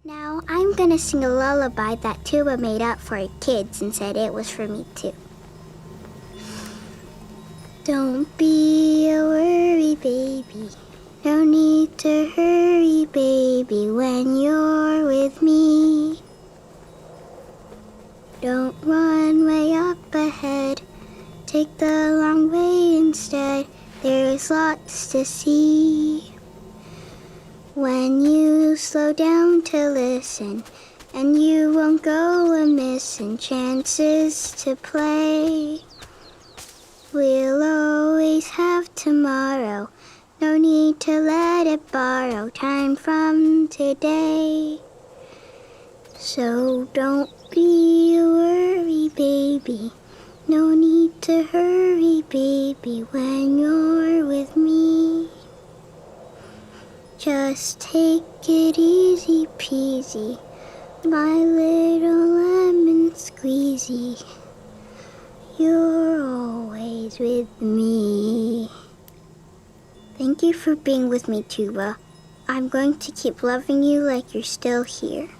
Now I'm gonna sing a lullaby that Tuba made up for kids and said it was for me too. Don't be a worry, baby. No need to hurry, baby, when you're with me. Don't run way up ahead. Take the long way instead. There's lots to see. When you slow down to listen, and you won't go a-missing chances to play. We'll always have tomorrow. No need to let it borrow time from today. So don't be a worry, baby. No need to hurry, baby, when you're with me. Just take it easy peasy, my little lemon squeezy. You're always with me. Thank you for being with me, Tuba. I'm going to keep loving you like you're still here.